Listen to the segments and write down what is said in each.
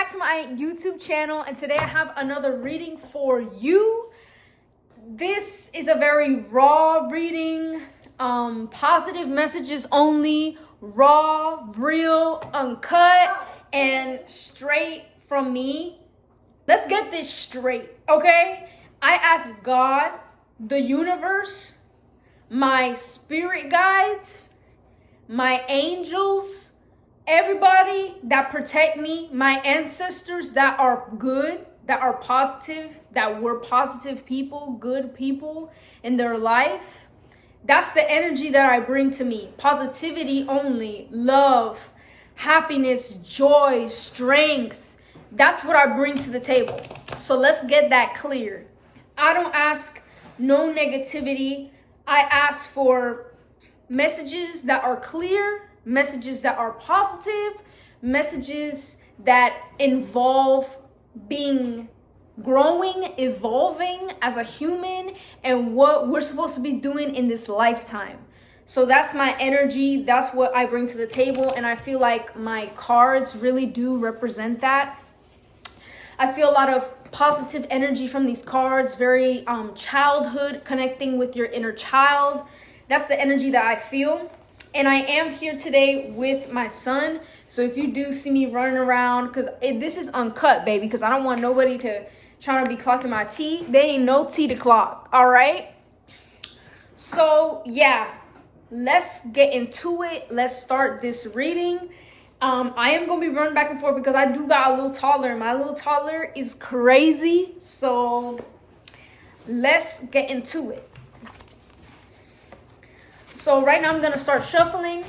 back to my YouTube channel, and today I have another reading for you. This is a very raw reading, positive messages only, raw, real, uncut, and straight from me. Let's get this straight, okay? I asked God, the universe, my spirit guides, my angels, everybody that protect me, my ancestors that are good, that are positive, that were positive people, good people in their life. That's the energy that I bring to me. Positivity only, love, happiness, joy, strength. That's what I bring to the table. So let's get that clear. I don't ask no negativity. I ask for messages that are clear, messages that are positive, messages that involve being growing, evolving as a human, and what we're supposed to be doing in this lifetime. So that's my energy. That's what I bring to the table. And I feel like my cards really do represent that. I feel a lot of positive energy from these cards, very childhood, connecting with your inner child. That's the energy that I feel. And I am here today with my son. So if you do see me running around, because this is uncut, baby, because I don't want nobody to try to be clocking my tea. There ain't no tea to clock, all right? So yeah, let's get into it. Let's start this reading. I am going to be running back and forth because I do got a little toddler. My little toddler is crazy. So let's get into it. So right now I'm going to start shuffling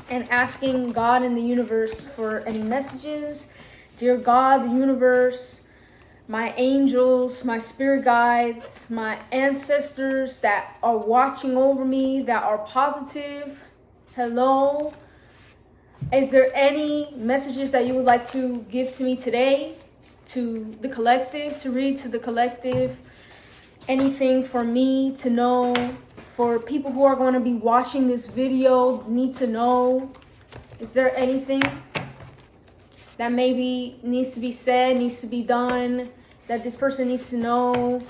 and asking God and the universe for any messages. Dear God, the universe, my angels, my spirit guides, my ancestors that are watching over me, that are positive. Hello. Is there any messages that you would like to give to me today, to the collective, to read to the collective? Anything for me to know? For people who are going to be watching this video, need to know? Is there anything that maybe needs to be said, needs to be done, that this person needs to know,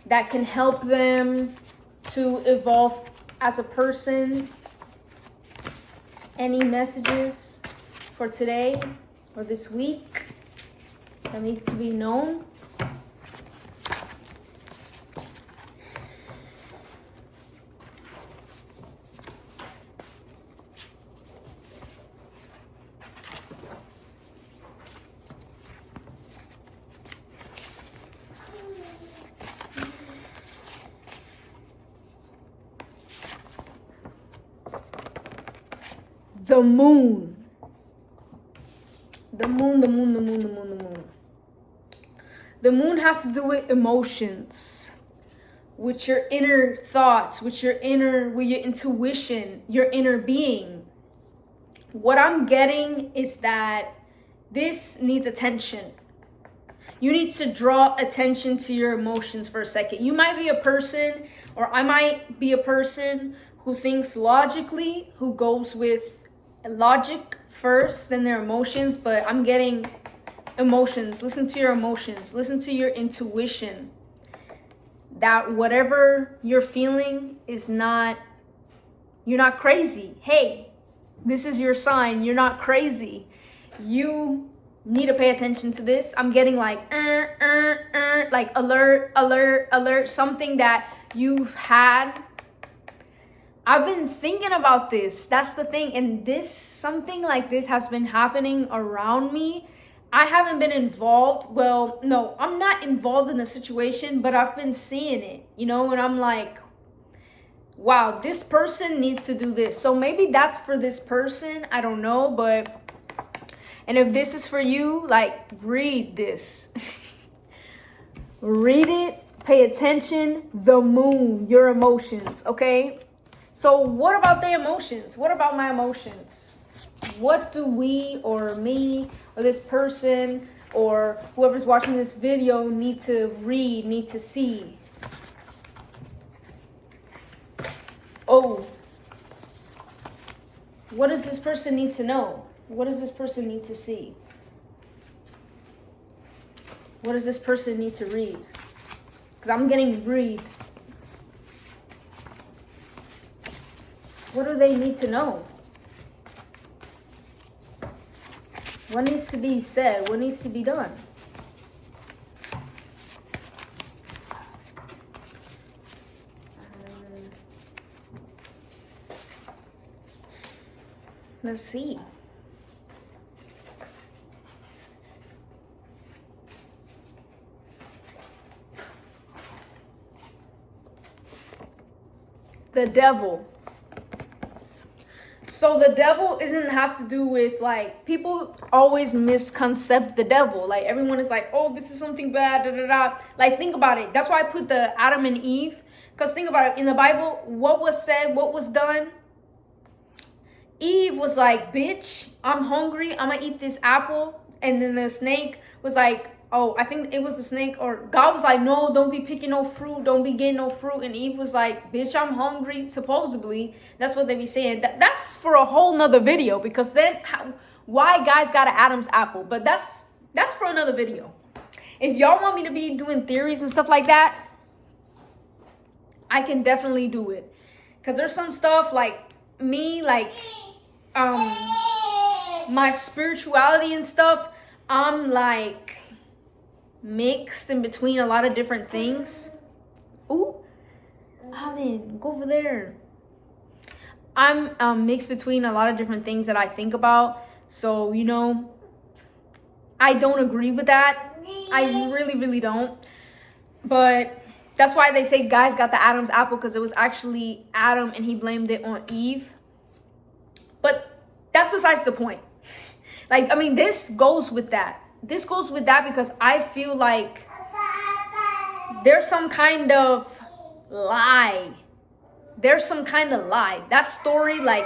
that can help them to evolve as a person? Any messages for today or this week that need to be known? The moon. The moon, the moon, the moon, the moon, the moon. The moon has to do with emotions, with your inner thoughts, with your intuition, your inner being. What I'm getting is that this needs attention. You need to draw attention to your emotions for a second. You might be a person, or I might be a person who thinks logically, who goes with logic first, then their emotions, but I'm getting emotions. Listen to your emotions. Listen to your intuition. That whatever you're feeling is not, you're not crazy. Hey, this is your sign. You're not crazy. You need to pay attention to this. I'm getting like alert, alert, alert, something that you've had. I've been thinking about this. That's the thing. And something like this has been happening around me. I haven't been involved. Well, no, I'm not involved in the situation, but I've been seeing it, and I'm like, wow, this person needs to do this. So maybe that's for this person. I don't know, and if this is for you, like, read this. Read it. Pay attention. The moon, your emotions, okay? So what about the emotions? What about my emotions? What do we or me or this person or whoever's watching this video need to read, need to see? Oh, what does this person need to know? What does this person need to see? What does this person need to read? Because I'm getting read. What do they need to know? What needs to be said? What needs to be done? Let's see. The devil. So the devil doesn't have to do with, like, people always misconcept the devil. Like, everyone is like, oh, this is something bad, da da da. Like, think about it. That's why I put the Adam and Eve. Because think about it. In the Bible, what was said, what was done? Eve was like, bitch, I'm hungry. I'm going to eat this apple. And then the snake was like, oh, I think it was the snake, or God was like, no, don't be picking no fruit. Don't be getting no fruit. And Eve was like, bitch, I'm hungry. Supposedly, that's what they be saying. That's for a whole nother video, because then why guys got an Adam's apple? But that's for another video. If y'all want me to be doing theories and stuff like that, I can definitely do it. Because there's some stuff like me, like my spirituality and stuff, I'm like mixed in between a lot of different things. Ooh, Alan, go over there. I'm mixed between a lot of different things that I think about. So, you know, I don't agree with that. I really, really don't. But that's why they say guys got the Adam's apple, because it was actually Adam and he blamed it on Eve. But that's besides the point. Like, I mean, this goes with that. This goes with that because I feel like there's some kind of lie. There's some kind of lie. That story, like,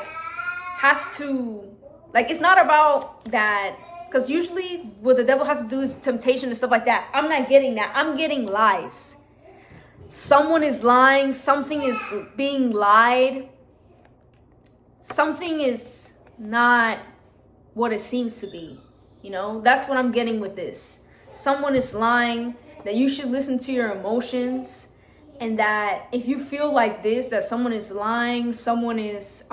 has to, like, it's not about that. Because usually what the devil has to do is temptation and stuff like that. I'm not getting that. I'm getting lies. Someone is lying. Something is being lied. Something is not what it seems to be. You know, that's what I'm getting with this. Someone is lying, that you should listen to your emotions, and that if you feel like this, that someone is lying, someone is,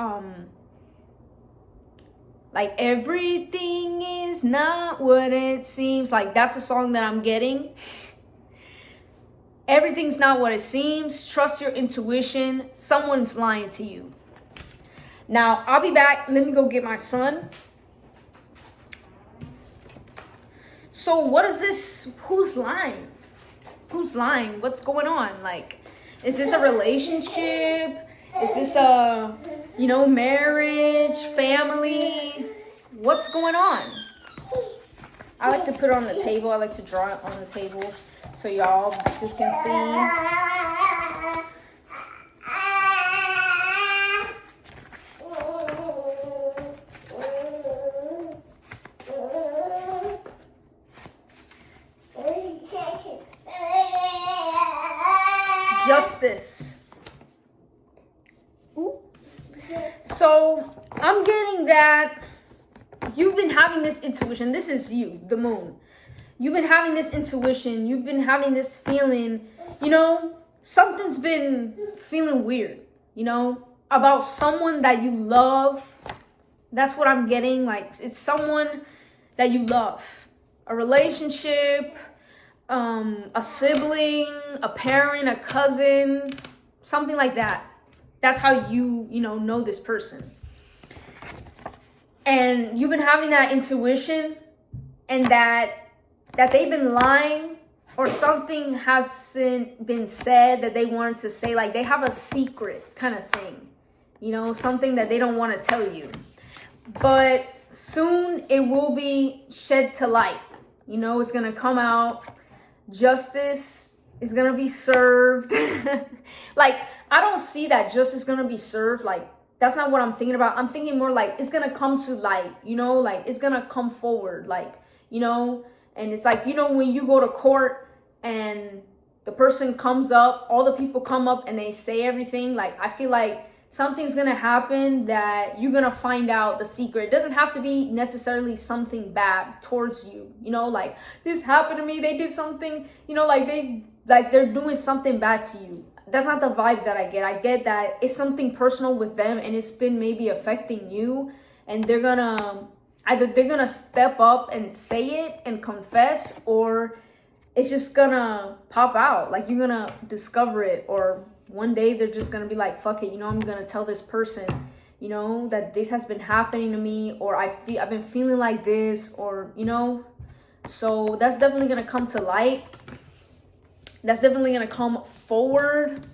like, everything is not what it seems. Like, that's the song that I'm getting. Everything's not what it seems. Trust your intuition. Someone's lying to you. Now, I'll be back. Let me go get my son. So what is this? Who's lying? Who's lying? What's going on? Like, is this a relationship? Is this a, you know, marriage, family? What's going on? I like to put it on the table. I like to draw it on the table so y'all just can see. Justice. Ooh. So I'm getting that you've been having this intuition. This is you, the moon. You've been having this intuition. You've been having this feeling, you know, something's been feeling weird, you know, about someone that you love. That's what I'm getting. Like, it's someone that you love. A relationship, a sibling, a parent, a cousin, something like that. That's how you know this person. And you've been having that intuition, and that they've been lying, or something hasn't been said that they wanted to say. Like, they have a secret kind of thing, you know, something that they don't want to tell you. But soon it will be shed to light. You know, it's going to come out. Justice is going to be served. Like, I don't see that justice is going to be served. Like, that's not what I'm thinking about. I'm thinking more like it's going to come to light, you know, like it's going to come forward, like, you know, and it's like, you know, when you go to court and the person comes up, all the people come up and they say everything. Like, I feel like something's gonna happen that you're gonna find out the secret. It doesn't have to be necessarily something bad towards you, you know, like this happened to me, they did something, you know, like they're doing something bad to you. That's not the vibe that I get. I get that it's something personal with them and it's been maybe affecting you, and they're gonna step up and say it and confess, or it's just gonna pop out. Like you're gonna discover it, or one day they're just gonna be like, fuck it, you know, I'm gonna tell this person, you know, that this has been happening to me, or I've been feeling like this, or, you know. So that's definitely gonna come to light. That's definitely gonna come forward.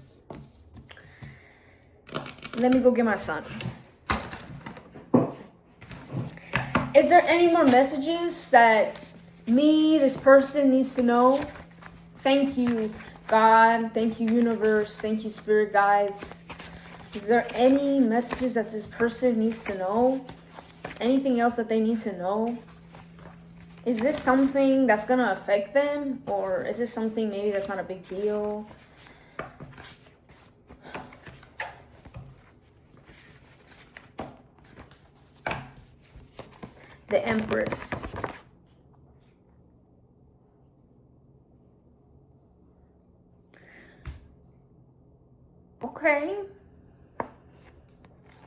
Let me go get my son. Is there any more messages that this person needs to know? Thank you, God. Thank you, universe. Thank you, spirit guides. Is there any messages that this person needs to know? Anything else that they need to know? Is this something that's going to affect them? Or is this something maybe that's not a big deal? The Empress. Okay.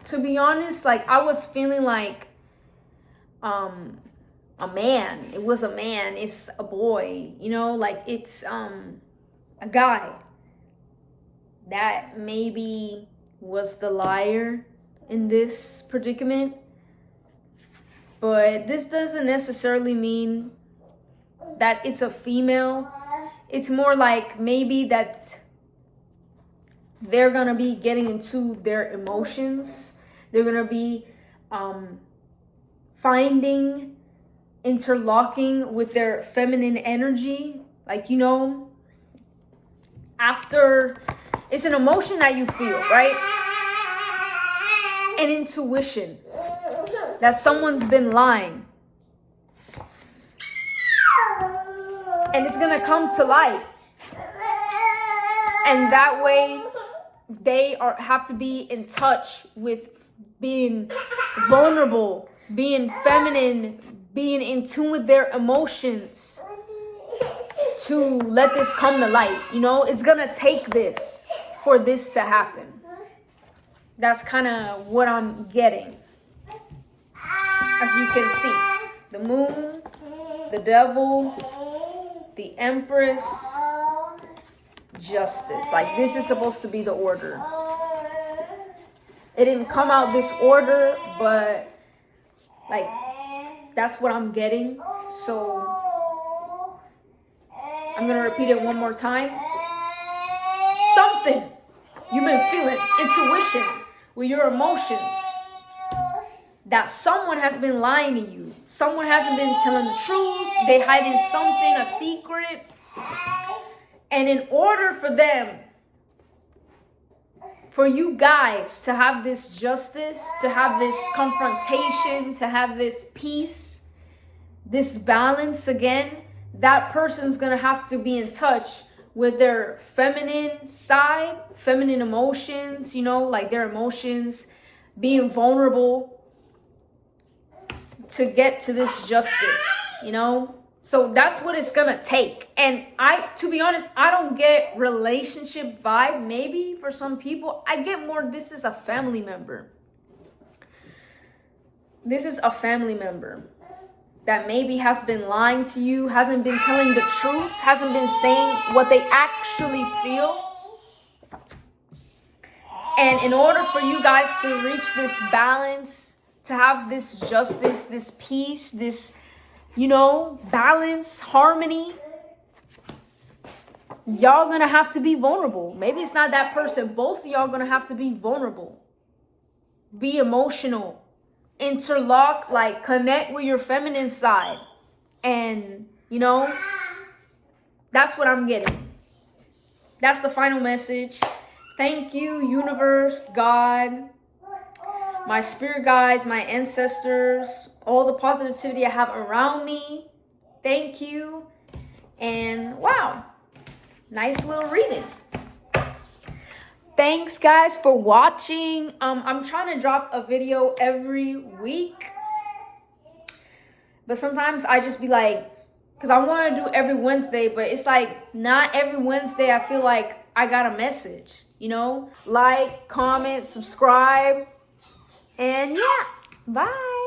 To be honest, like I was feeling like a man. It was a man. It's a boy, you know, like it's a guy that maybe was the liar in this predicament. But this doesn't necessarily mean that it's a female. It's more like maybe that they're gonna be getting into their emotions. They're gonna be interlocking with their feminine energy. Like, you know, after, it's an emotion that you feel, right? An intuition that someone's been lying. And it's gonna come to light. And that way, they have to be in touch with being vulnerable, being feminine, being in tune with their emotions to let this come to light. You know, it's gonna take this for this to happen. That's kind of what I'm getting. As you can see, the moon, the devil, the Empress, justice. Like this is supposed to be the order. It didn't come out this order, but like that's what I'm getting. So I'm gonna repeat it one more time. Something you've been feeling, intuition with your emotions, that someone has been lying to you. Someone hasn't been telling the truth. They hiding something, a secret. And in order for them, for you guys to have this justice, to have this confrontation, to have this peace, this balance again, that person's going to have to be in touch with their feminine side, feminine emotions, you know, like their emotions, being vulnerable to get to this justice, you know. So that's what it's gonna take. And to be honest, I don't get relationship vibe. Maybe for some people, I get more, this is a family member. This is a family member that maybe has been lying to you, hasn't been telling the truth, hasn't been saying what they actually feel. And in order for you guys to reach this balance, to have this justice, this peace, this, you know, balance, harmony, y'all gonna have to be vulnerable. Maybe it's not that person. Both of y'all gonna have to be vulnerable. Be emotional. Interlock, like connect with your feminine side. And, you know, that's what I'm getting. That's the final message. Thank you, universe, God, my spirit guides, my ancestors, all the positivity I have around me. Thank you. And wow, nice little reading. Thanks guys for watching. I'm trying to drop a video every week, but sometimes I just be like, because I want to do every Wednesday, but it's like not every Wednesday I feel like I got a message, you know? Like, comment, subscribe, and yeah, bye.